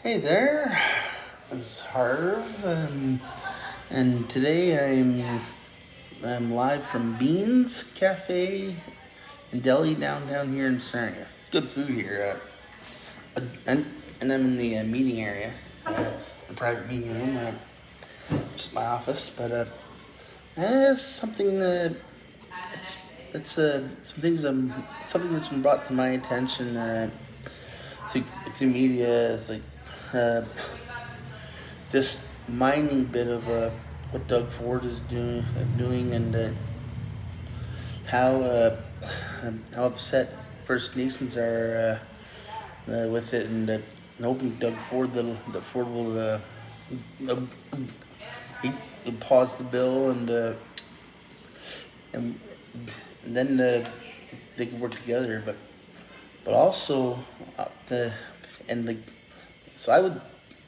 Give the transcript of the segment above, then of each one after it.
Hey there, it's Harv, and today I'm live from Beans Cafe and Deli downtown here in Sarnia. Good food here, and I'm in the meeting area, a private meeting room, which is my office. But something it's some things something that's been brought to my attention through media is like. Uh, this mining bit of what Doug Ford is doing, and how how upset First Nations are with it, and hoping Doug Ford that Ford will uh, he pause the bill, and then they can work together, but also the and like so I would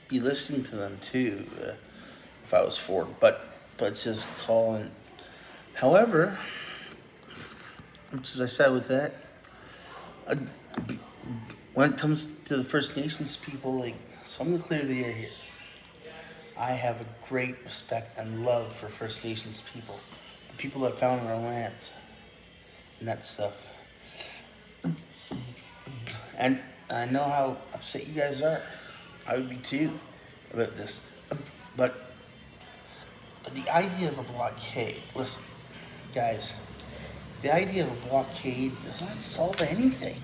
be listening to them too if I was Ford, but it's his call. And however, which as I said with that, uh, when it comes to the First Nations people, so I'm gonna clear the air here. I have a great respect and love for First Nations people, the people that found our lands and that stuff. And I know how upset you guys are. I would be too about this. But the idea of a blockade, listen, guys, the idea of a blockade does not solve anything.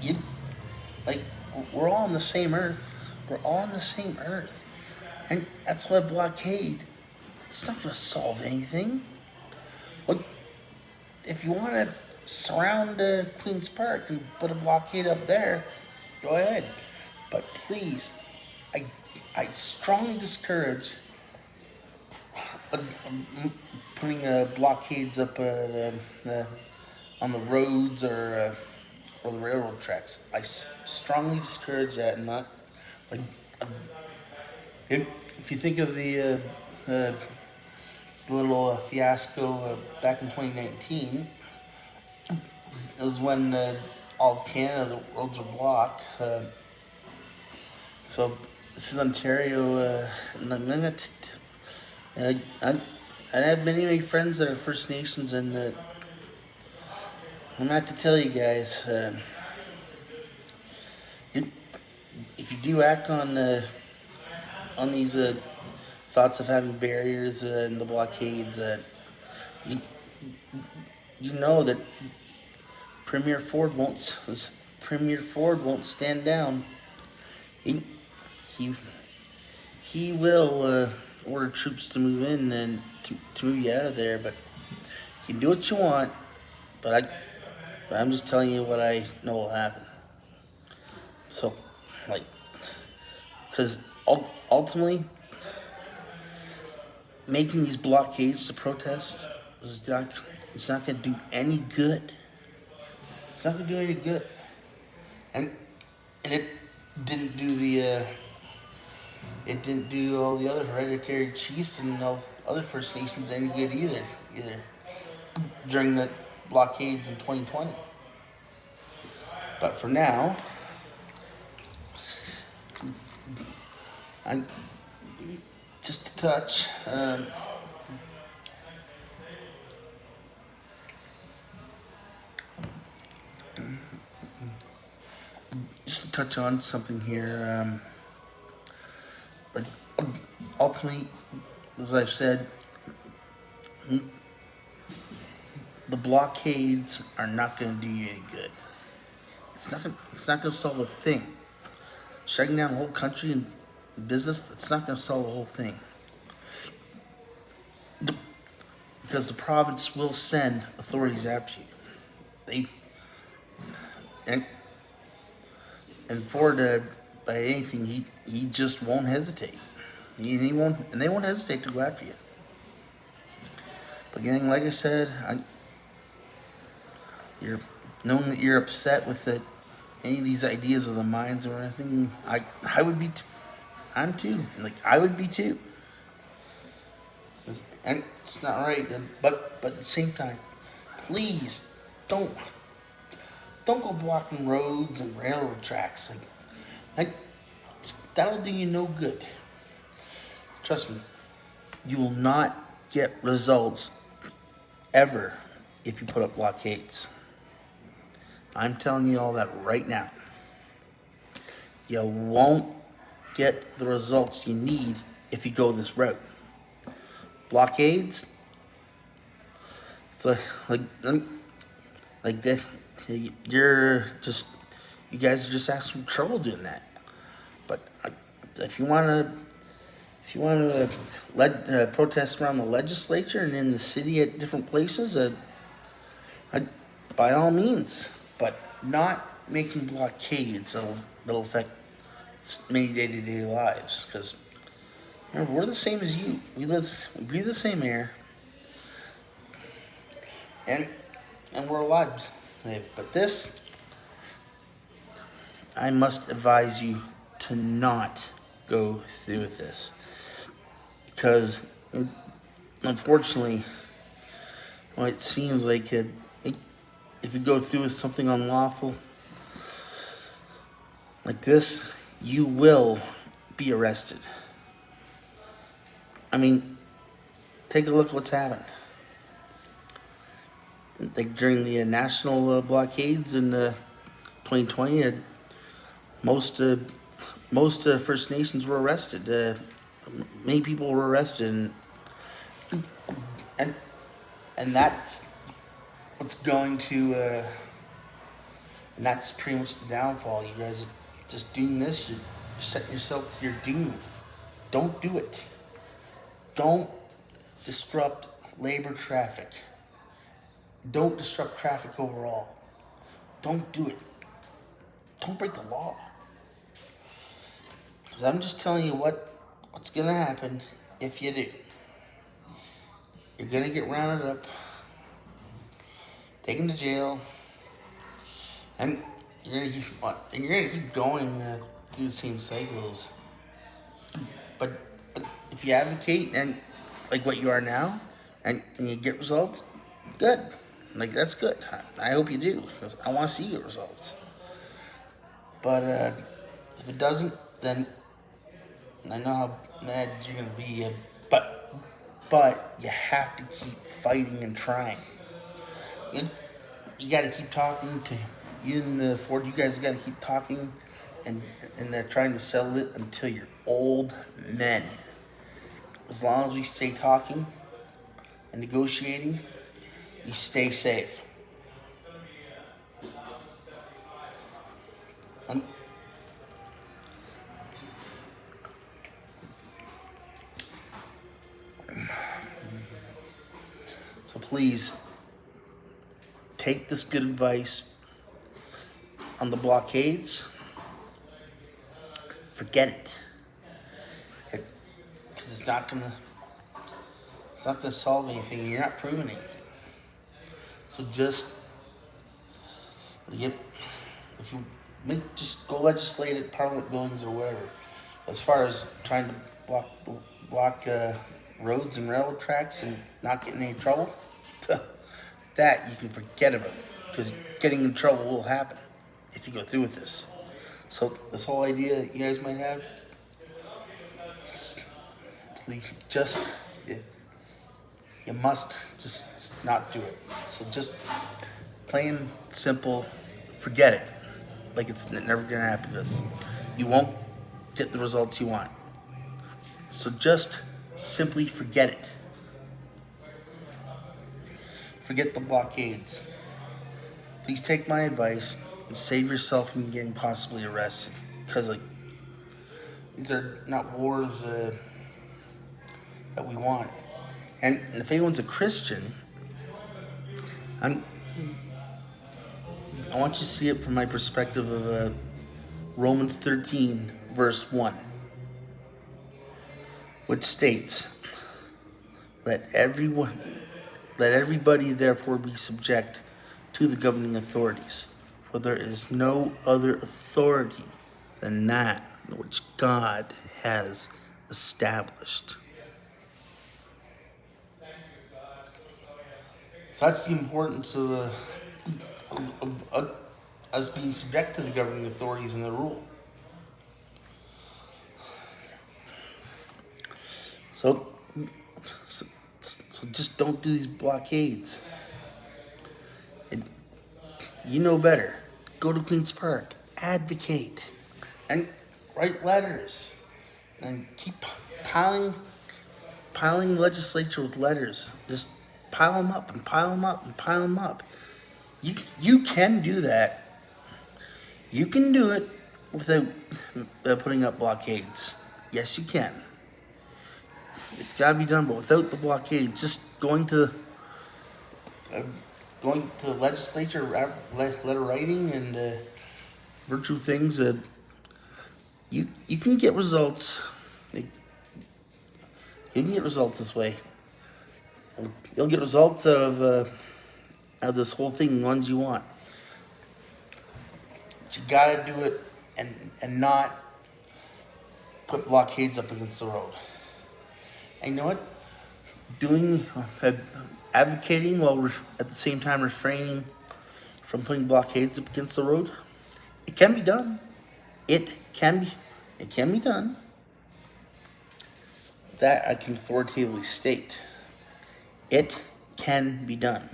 You, like, we're all on the same earth. We're all on the same earth. And that's why blockade, it's not going to solve anything. What if you want to surround Queen's Park and put a blockade up there, go ahead. But please, I strongly discourage putting blockades up on the roads or the railroad tracks. I strongly discourage that, and not like uh, if you think of the little fiasco back in 2019. It was when all of Canada, the roads were blocked. So this is Ontario, and I have many friends that are First Nations, and I'm not to tell you guys, if you do act on these thoughts of having barriers and the blockades, you you know that Premier Ford won't stand down. He he he will order troops to move in and to move you out of there. But you can do what you want. But I'm just telling you what I know will happen. So, like, because ultimately, making these blockades to protest is not it's not going to do any good. It's not going to do any good. And it didn't do it didn't do all the other hereditary chiefs and all other First Nations any good either during the blockades in 2020. But for now, I just a touch. Just to touch on something here. Like ultimately, as I've said, the blockades are not going to do you any good. It's not going to solve a thing. Shutting down a whole country and business, it's not going to solve the whole thing. Because the province will send authorities after you. They and Ford, by anything, he just won't hesitate. He won't, and they won't hesitate to go after you. But again, like I said, you're knowing that you're upset with any of these ideas of the mines or anything. I would be. I'm too. Like I would be too. And it's not right. But at the same time, please don't go blocking roads and railroad tracks. Like That'll do you no good. Trust me, you will not get results ever if you put up blockades. I'm telling you all that right now. You won't get the results you need if you go this route. Blockades, it's like that. You guys are just asking for trouble doing that. But if you want to protest around the legislature and in the city at different places, by all means, but not making blockades that'll affect many day-to-day lives. Because remember, we're the same as you. We breathe the same air, and we're alive. But this, I must advise you to not go through with this, because unfortunately, it seems like if you go through with something unlawful like this, you will be arrested. I mean, take a look at what's happened. Like during the national blockades in 2020, most First Nations were arrested. Many people were arrested, and that's what's going to, and that's pretty much the downfall. You guys are just doing this. You're setting yourself to your doom. Don't do it. Don't disrupt labor traffic. Don't disrupt traffic overall. Don't do it. Don't break the law. Because I'm just telling you what's going to happen if you do. You're going to get rounded up, taken to jail, and you're going to keep going through the same cycles. But if you advocate and like what you are now, and you get results, good. Like, that's good. I hope you do, because I want to see you get results. But if it doesn't, then I know how mad you're going to be. But you have to keep fighting and trying. You got to keep talking to you and the Ford. You guys got to keep talking and trying to settle it until you're old men. As long as we stay talking and negotiating, we stay safe. So please, take this good advice on the blockades. Forget it. Because it's not gonna solve anything. You're not proving anything. So just just go legislate at Parliament buildings or wherever. As far as trying to block roads and railroad tracks and not getting in any trouble, that you can forget about, because getting in trouble will happen if you go through with this. So this whole idea that you guys might have, you must just not do it. So just plain simple, forget it. Like it's never gonna happen to us. You won't get the results you want. So just simply forget it. Forget the blockades. Please take my advice and save yourself from getting possibly arrested. Because these are not wars that we want. And if anyone's a Christian, I want you to see it from my perspective of Romans 13, verse 1, which states, Let everybody therefore be subject to the governing authorities, for there is no other authority than that which God has established. So that's the importance of us being subject to the governing authorities and their rule. So, so, so just don't do these blockades. And you know better. Go to Queen's Park, advocate, and write letters, and keep piling legislature with letters. Just pile them up and pile them up and pile them up. You can do that. You can do it without putting up blockades. Yes, you can. It's got to be done, but without the blockades, just going to the legislature, letter writing, and virtual things. You can get results. You can get results this way. You'll get results out of this whole thing, ones you want. But you gotta do it and not put blockades up against the road. And you know what? Advocating while at the same time refraining from putting blockades up against the road, it can be done. It can be done. That I can authoritatively state. It can be done.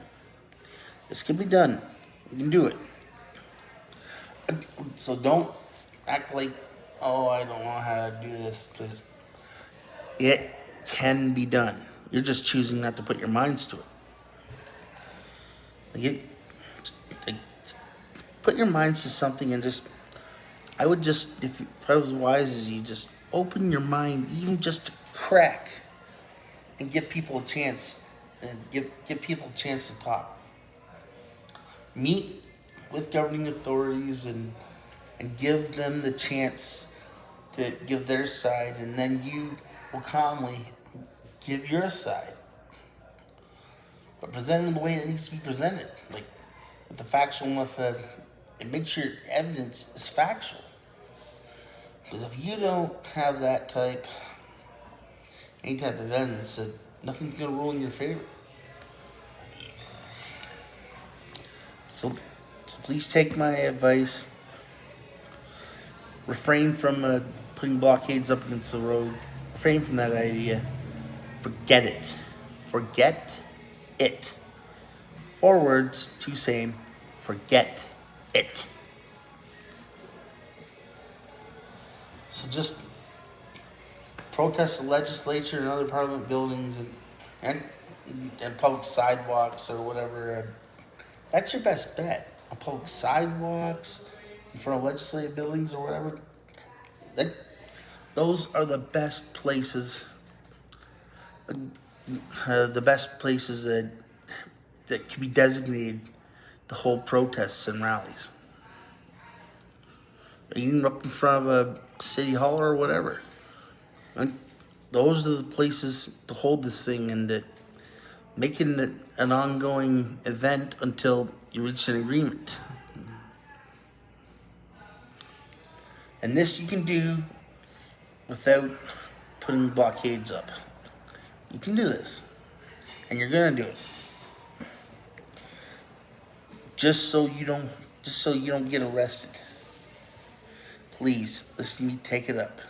This can be done. You can do it. So don't act like, oh, I don't know how to do this, because it can be done. You're just choosing not to put your minds to it. Like put your minds to something and just, I would just, if I was wise as you, just open your mind even just to crack and give people a chance, and give people a chance to talk. Meet with governing authorities and give them the chance to give their side, and then you will calmly give your side. But present it in the way that needs to be presented, like with the factual, and make sure evidence is factual. Because if you don't have any type of evidence, that nothing's going to rule in your favor. So please take my advice. Refrain from putting blockades up against the road. Refrain from that idea. Forget it. Forget it. 4 words, 2 same. Forget it. So just protest the legislature and other parliament buildings and public sidewalks or whatever. That's your best bet. On public sidewalks, in front of legislative buildings or whatever. Those are the best places. The best places that can be designated to hold protests and rallies. Even up in front of a city hall or whatever. And those are the places to hold this thing, and making it an ongoing event until you reach an agreement. And this you can do without putting blockades up. You can do this, and you're gonna do it. Just so you don't get arrested. Please listen to me. Take it up.